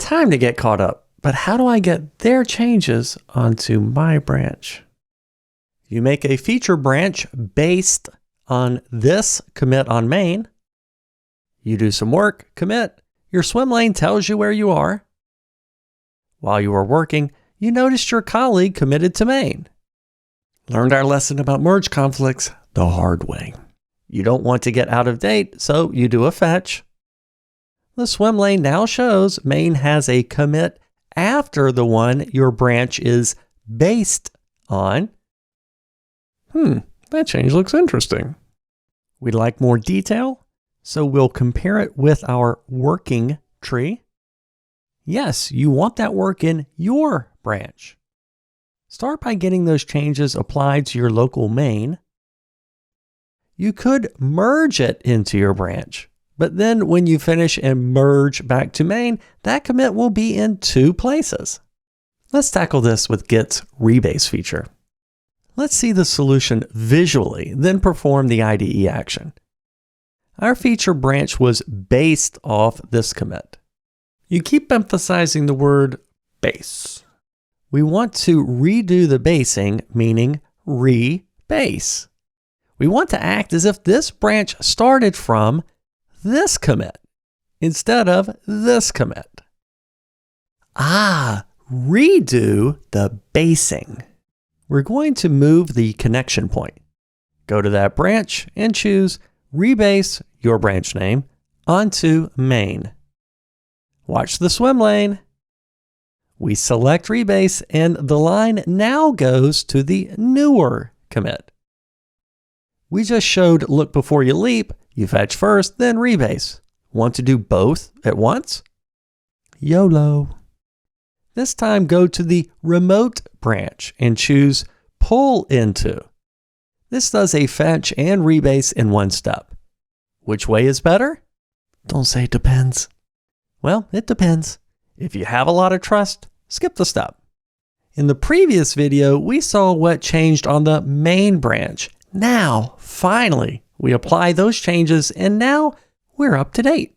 Time to get caught up. But how do I get their changes onto my branch? You make a feature branch based on this commit on main. You do some work, commit. Your swim lane tells you where you are. While you were working, you noticed your colleague committed to main. Learned our lesson about merge conflicts the hard way. You don't want to get out of date, so you do a fetch. The swim lane now shows main has a commit after the one your branch is based on. That change looks interesting. We'd like more detail, so we'll compare it with our working tree. Yes, you want that work in your branch. Start by getting those changes applied to your local main. You could merge it into your branch, but then when you finish and merge back to main, that commit will be in two places. Let's tackle this with Git's Rebase feature. Let's see the solution visually, then perform the IDE action. Our feature branch was based off this commit. You keep emphasizing the word base. We want to redo the basing, meaning rebase. We want to act as if this branch started from this commit instead of this commit. Redo the basing. We're going to move the connection point. Go to that branch and choose Rebase your branch name onto main. Watch the swim lane. We select Rebase and the line now goes to the newer commit. We just showed look before you leap. You fetch first, then rebase. Want to do both at once? YOLO. This time go to the remote branch and choose pull into. This does a fetch and rebase in one step. Which way is better? Don't say it depends. Well, it depends. If you have a lot of trust, skip the step. In the previous video, we saw what changed on the main branch. Now, finally, we apply those changes and now we're up to date.